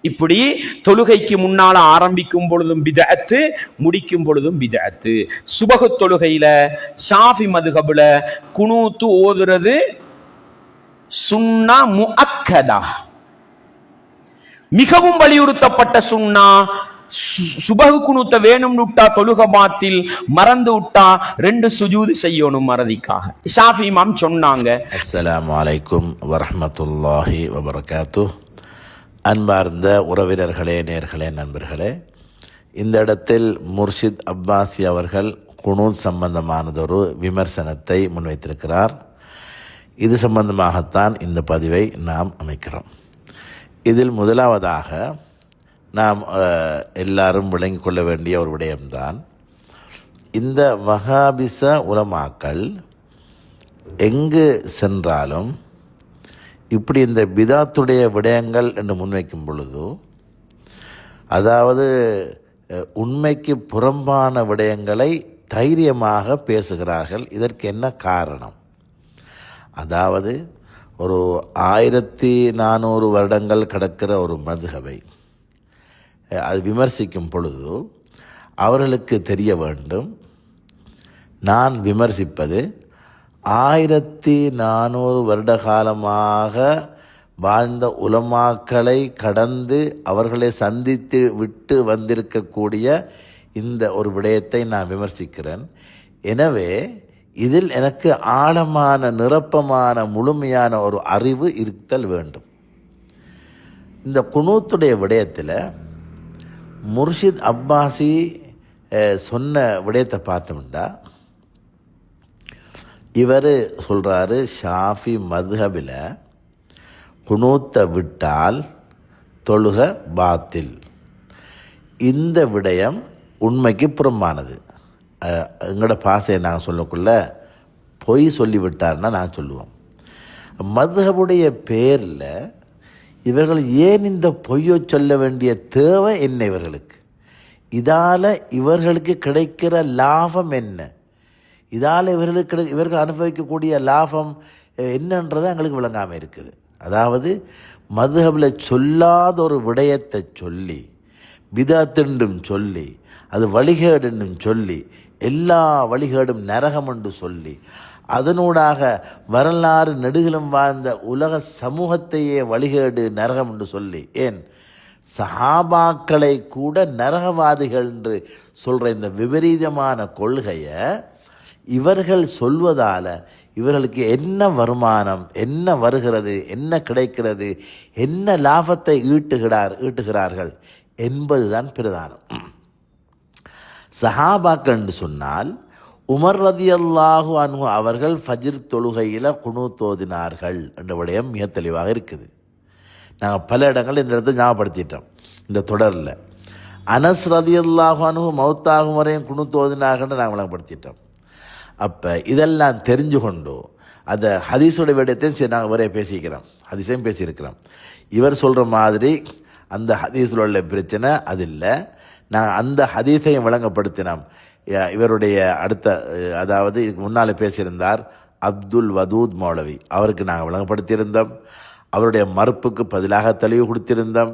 இப்படி தொழுகைக்கு முன்னால ஆரம்பிக்கும் பொழுதும் பிதஅத்து, முடிக்கும் பொழுதும் பிதஅத்து. சுபஹு தொழுகையில ஷாஃபி மதுஹபுல குனூத்து ஓதுறது சுன்னா முஅக்கதா, மிகவும் வலியுறுத்தப்பட்ட சுன்னா. சுபஹு குனூத்த வேணும் விட்டா தொழுக பாத்தில், மறந்து விட்டா 2 சுஜூது செய்யணும் மறதிக்காக. ஷாஃபி இமாம் சொன்னாங்க. அஸ்ஸலாமு அலைக்கும் வரஹ்மத்துல்லாஹி வபரகாத்துஹ். அன்பார்ந்த உறவினர்களே, நேர்களே, நண்பர்களே, இந்த இடத்தில் முர்ஷித் அப்பாசி அவர்கள் குனூத் சம்பந்தமானதொரு விமர்சனத்தை முன்வைத்திருக்கிறார். இது சம்பந்தமாகத்தான் இந்த பதிவை நாம் அமைக்கிறோம். இதில் முதலாவதாக நாம் எல்லாரும் விளங்கிக் கொள்ள வேண்டிய ஒரு விடயம்தான், இந்த வஹாபிச உலமாக்கள் எங்கு சென்றாலும் இப்படி இந்த பிதாத்துடைய விடயங்கள் என்று முன்வைக்கும் பொழுது, அதாவது உண்மைக்கு புறம்பான விடயங்களை தைரியமாக பேசுகிறார்கள். இதற்கு என்ன காரணம்? அதாவது ஒரு 1400 வருடங்கள் கடக்கிற ஒரு மதுஹபை அது விமர்சிக்கும் பொழுது அவர்களுக்கு தெரிய வேண்டும், நான் விமர்சிப்பது 1400 வருட காலமாக வாழ்ந்த உலமாக்களை கடந்து அவர்களை சந்தித்து விட்டு வந்திருக்கக்கூடிய இந்த ஒரு விடயத்தை நான் விமர்சிக்கிறேன். எனவே இதில் எனக்கு ஆழமான, நிரப்பமான, முழுமையான ஒரு அறிவு இருத்தல் வேண்டும். இந்த குனூத்துடைய விடயத்தில் முர்ஷித் அப்பாசி சொன்ன விடயத்தை பார்த்தோம்னா, இவர் சொல்கிறாரு, ஷாஃபி மதுஹபில் குனூத்தை விட்டால் தொழுக பாத்தில். இந்த விடயம் உண்மைக்கு புறம்பானது. எங்களோட பாசையை நாங்கள் சொல்லக்குள்ள பொய் சொல்லிவிட்டார்னா நாங்கள் சொல்லுவோம். மதுஹபுடைய பேரில் இவர்கள் ஏன் இந்த பொய்யை சொல்ல வேண்டிய தேவை என்ன இவர்களுக்கு? இதால் இவர்களுக்கு கிடைக்கிற லாபம் என்ன? இதால் இவர்கள் அனுபவிக்கக்கூடிய லாபம் என்னன்றதை எங்களுக்கு விளங்காமல் இருக்குது. அதாவது மதுஹபில் சொல்லாத ஒரு விடயத்தை சொல்லி, பிதாத்துண்டும் சொல்லி, அது வழிகேடுன்னு சொல்லி, எல்லா வழிகேடும் நரகம் என்று சொல்லி, அதனூடாக வரலாறு நெடுகிலும் வாழ்ந்த உலக சமூகத்தையே வழிகேடு நரகம் என்று சொல்லி, ஏன் சஹாபாக்களை கூட நரகவாதிகள் என்று சொல்கிற இந்த விபரீதமான கொள்கையை இவர்கள் சொல்வதால் இவர்களுக்கு என்ன வருமானம், என்ன வருகிறது, என்ன கிடைக்கிறது, என்ன லாபத்தை ஈட்டுகிறார்கள் என்பதுதான் பிரதானம். சஹாபாக்கள் என்று சொன்னால் உமர் ரலியல்லாஹு அன்ஹு அவர்கள் ஃபஜ்ர் தொழுகையில் குனூத் ஓதினார்கள் என்ற விடயம் மிக தெளிவாக இருக்குது. நாங்கள் பல இடங்கள் இந்த இடத்தை ஞாபகப்படுத்திட்டோம் இந்த தொடரில். அனஸ் ரலியல்லாஹு அன்ஹு மௌத்தாகும் வரையும் குனூத் ஓதினார்கள் நாங்கள் விளங்கப்படுத்திட்டோம். அப்போ இதெல்லாம் தெரிஞ்சு கொண்டு அந்த ஹதீஸோட விடயத்தையும் நாங்கள் வரைய ஹதீஸையும் பேசியிருக்கிறோம். இவர் சொல்கிற மாதிரி அந்த ஹதீஸில் உள்ள பிரச்சனை அது இல்லை. நாங்கள் அந்த ஹதீஸையும் விளங்கப்படுத்தினோம். இவருடைய அடுத்த, அதாவது இதுக்கு முன்னால் பேசியிருந்தார் அப்துல் வதூத் மௌலவி, அவருக்கு நாங்கள் விளங்கப்படுத்தியிருந்தோம். அவருடைய மறுப்புக்கு பதிலாக தெளிவு கொடுத்திருந்தோம்.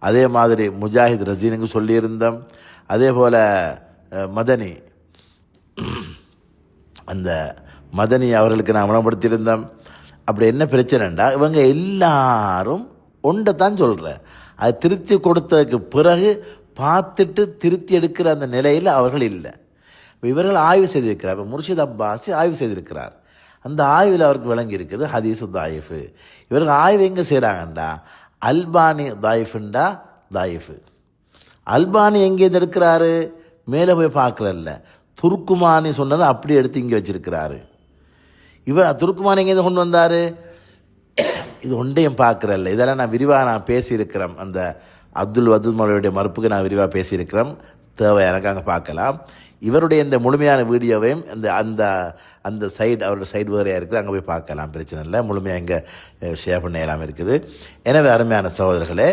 அதே மாதிரி முஜாஹித் ரசீனுக்கு சொல்லியிருந்தோம். அதே போல் மதனி, அந்த மதனி அவர்களுக்கு நான் விளங்கப்படுத்தியிருந்தோம். அப்படி என்ன பிரச்சனைண்டா, இவங்க எல்லாரும் ஒன்றை தான் சொல்கிறேன், அது திருத்தி கொடுத்ததுக்கு பிறகு பார்த்துட்டு திருத்தி எடுக்கிற அந்த நிலையில் அவர்கள் இல்லை. இப்போ இவர்கள் ஆய்வு செய்திருக்கிறார். இப்போ முர்ஷித் அப்பாசி ஆய்வு செய்திருக்கிறார். அந்த ஆய்வில் அவருக்கு விளங்கி இருக்குது ஹதீஸு தாயிஃபு. இவர்கள் ஆய்வு எங்கே செய்கிறாங்கண்டா, அல்பானி தாயிஃபுண்டா தாயிஃபு. அல்பானி எங்கே எடுக்கிறாரு, மேலே போய் பார்க்குறல்ல, துருக்குமானி சொன்னதை அப்படி எடுத்து இங்கே வச்சிருக்கிறாரு. இவர் துருக்குமானி எங்கே கொண்டு வந்தார், இது ஒன்றையும் பார்க்குறல்ல. இதெல்லாம் நான் விரிவாக பேசியிருக்கிறேன். அந்த அப்துல் வதூத் மௌலவியுடைய மறுப்புக்கு நான் விரிவாக பேசியிருக்கிறேன். தேவை எனக்கு அங்கே பார்க்கலாம். இவருடைய இந்த முழுமையான வீடியோவையும் அந்த அந்த சைடு, அவருடைய சைடு வேறையாக இருக்குது, அங்கே போய் பார்க்கலாம், பிரச்சனை இல்லை. முழுமையாக இங்கே ஷேர் பண்ண எல்லாமே இருக்குது. எனவே அருமையான சகோதரர்களே,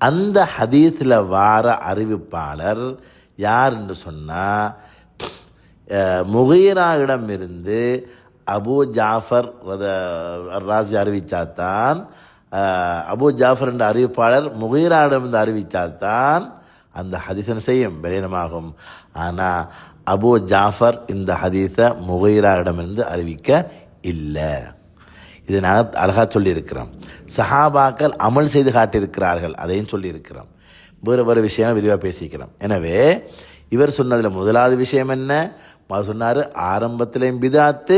அந்த ஹதீஸில் வார அறிவிப்பாளர் யார் என்று சொன்னால், முகீராவிடம் இருந்து அபு ஜாஃபர் ராஜி அறிவித்தாத்தான் அபூ ஜாஃபர் என்ற அறிவிப்பாளர் முகீராவிடமிருந்து அறிவித்தால்தான் அந்த ஹதீஸன் செய்யும் பலீனமாகும். ஆனால் அபூ ஜாஃபர் இந்த ஹதீஸை முகீராவிடமிருந்து அறிவிக்க இல்லை. இதை நாங்கள் அழகாக சொல்லியிருக்கிறோம். சஹாபாக்கள் அமல் செய்து காட்டியிருக்கிறார்கள், அதையும் சொல்லியிருக்கிறோம். வேறு விஷயம் விரிவாக பேசிக்கிறோம். எனவே இவர் சொன்னதில் முதலாவது விஷயம் என்ன? சொன்னார், ஆரம்பத்திலையும் பிதாத்து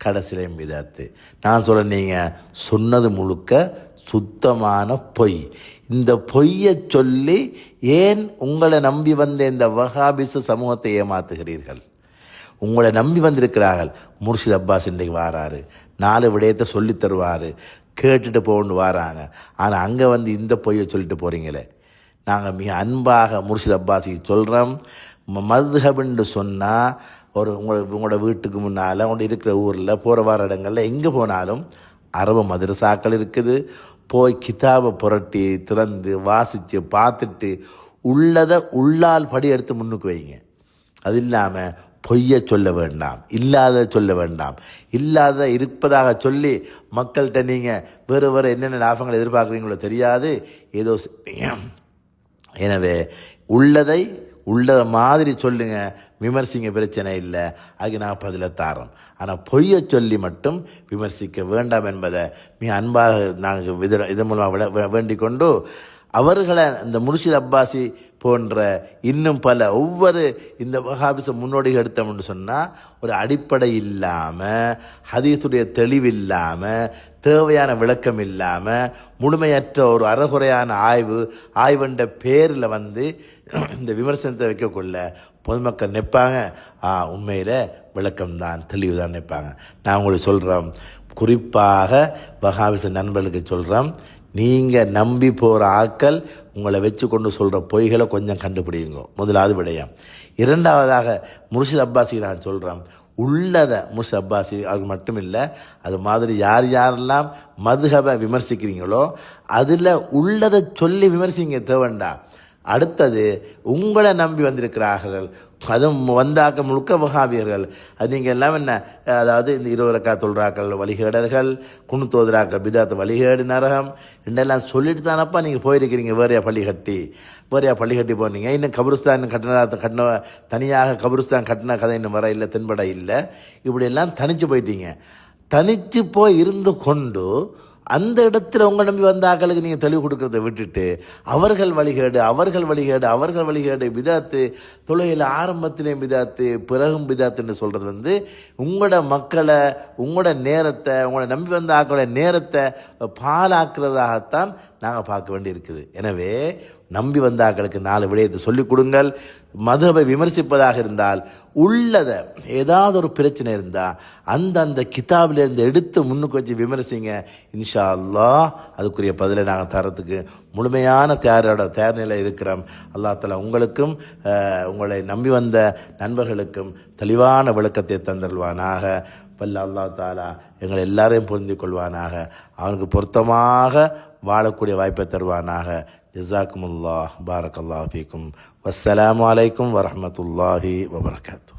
கடைசிலையும் பிதாத்து. நான் சொல்கிறேன், நீங்கள் சொன்னது முழுக்க சுத்தமான பொய். இந்த பொய்யை சொல்லி ஏன் உங்களை நம்பி வந்த இந்த வஹாபிச சமூகத்தை ஏமாத்துகிறீர்கள்? உங்களை நம்பி வந்திருக்கிறார்கள். முர்ஷித் அப்பாஸ் இன்றைக்கு வாராரு, 4 விடயத்தை சொல்லி தருவார், கேட்டுட்டு போகணுன்னு வாராங்க. ஆனால் அங்கே வந்து இந்த பொய்யை சொல்லிட்டு போகிறீங்களே. நாங்கள் மிக அன்பாக முர்ஷித் அப்பாஸுக்கு சொல்கிறோம், மதுஹப்னு சொன்னால் உங்களோட வீட்டுக்கு முன்னால் உங்களோட இருக்கிற ஊரில் போகிற வார இடங்களில் எங்கே போனாலும் அரபு மதரசாக்கள் இருக்குது. போய் கிதாபை புரட்டி திறந்து வாசித்து பார்த்துட்டு உள்ளதை உள்ளால் படி எடுத்து முன்னுக்கு வைங்க. அது இல்லாமல் பொய்யை சொல்ல வேண்டாம், இல்லாத சொல்ல வேண்டாம். இல்லாத இருப்பதாக சொல்லி மக்கள்கிட்ட நீங்கள் வேறு என்னென்ன லாபங்கள் எதிர்பார்க்குறீங்களோ தெரியாது, ஏதோ. எனவே உள்ளதை மாதிரி சொல்லுங்க, விமர்சிங்க, பிரச்சனை இல்லை, அதுக்கு நான் பதில தாரோம். ஆனால் பொய்யை சொல்லி மட்டும் விமர்சிக்க வேண்டாம் என்பதை மிக அன்பாக நாங்கள் இதன் மூலமாக வேண்டிக் கொண்டு, அவர்களை இந்த முர்ஷித் அப்பாசி போன்ற இன்னும் பல ஒவ்வொரு இந்த வஹாபிச முன்னோடிகள் எடுத்தோம்னு சொன்னால் ஒரு அடிப்படை இல்லாமல், ஹதீஸுடைய தெளிவில்லாமல், தேவையான விளக்கம் இல்லாமல், முழுமையற்ற ஒரு அறகுறையான ஆய்வுன்ற பேரில் வந்து இந்த விமர்சனத்தை வைக்கக்குள்ள பொதுமக்கள் நிற்பாங்க, உண்மையில் விளக்கம்தான், தெளிவு தான் நிற்பாங்க. நான் உங்களுக்கு சொல்கிறோம், குறிப்பாக வஹாபிச நண்பர்களுக்கு சொல்கிறோம், நீங்கள் நம்பி போகிற ஆட்கள் உங்களை வச்சு கொண்டு சொல்கிற பொய்களை கொஞ்சம் கண்டுபிடிங்க. முதலாவது விடயம். இரண்டாவதாக முர்ஷித் அப்பாஸிக்கு நான் சொல்கிறேன், உள்ளதை முர்ஷித் அப்பாஸி அது மட்டும் இல்லை, அது மாதிரி யாரெல்லாம் மதுஹபை விமர்சிக்கிறீங்களோ அதில் உள்ளதை சொல்லி விமர்சிங்க, தேவண்டா. அடுத்தது, உங்களை நம்பி வந்திருக்கிறார்கள், அதுவும் வந்தாக்க முழுக்க வஹாபியர்கள். அது நீங்கள் எல்லாம் என்ன, அதாவது இந்த 20 ரக்காத் தொழுறாக்கள் வழிகேடர்கள், குணுத்தோதுறாக்கள் பிதாத்து வழிகேடு நரகம் ரெண்டெல்லாம் சொல்லிட்டு தானப்பா நீங்கள் போயிருக்கிறீங்க. வேறையா பள்ளி கட்டி போனீங்க. இன்னும் கபிரிஸ்தான் கட்டின தனியாக கபிரிஸ்தான் கட்டின கதை இன்னும் வர இல்லை, தென்பட இல்லை. இப்படியெல்லாம் தனிச்சு போயிட்டீங்க. தனிச்சு போய் இருந்து கொண்டு அந்த இடத்துல உங்கள் நம்பி வந்த ஆக்களுக்கு நீங்கள் தெளிவு கொடுக்கறத விட்டுட்டு அவர்கள் வழிகேடு பிதாத்து, தொழுகையில் ஆரம்பத்திலேயும் பிதாத்து பிறகும் பிதாத்துன்னு சொல்கிறது வந்து உங்களோட மக்களை, உங்களோட நேரத்தை, உங்களோட நம்பி வந்த ஆக்களோட நேரத்தை பாலாக்குறதாகத்தான் நாங்கள் பார்க்க வேண்டியிருக்குது. எனவே நம்பி வந்த ஆக்களுக்கு 4 விடயத்தை சொல்லிக் கொடுங்கள். மதுஹபை விமர்சிப்பதாக இருந்தால் உள்ளதை ஏதாவது ஒரு பிரச்சனை இருந்தால் அந்த கிதாபிலிருந்து எடுத்து முன்னுக்கு வச்சு விமர்சிங்க. இன்ஷா அல்லாஹ் அதுக்குரிய பதிலை நாங்கள் தரத்துக்கு முழுமையான தயார் நிலை இருக்கிறோம். அல்லாஹ் தஆலா உங்களுக்கும் உங்களை நம்பி வந்த நண்பர்களுக்கும் தெளிவான விளக்கத்தை தந்தருள்வானாக. வல்ல அல்லாஹ் தஆலா எங்களை எல்லாரையும் பொருந்தி கொள்வானாக. அவனுக்கு பொருத்தமாக வாழக்கூடிய வாய்ப்பை தருவானாக. ஜஸாக்குமுல்லாஹ், பாரக்கல்லாஹு ஃபீக்கும். வஸ்ஸலாமு அலைக்கும் வரஹ்மத்துல்லாஹி வபரகாத்துஹு.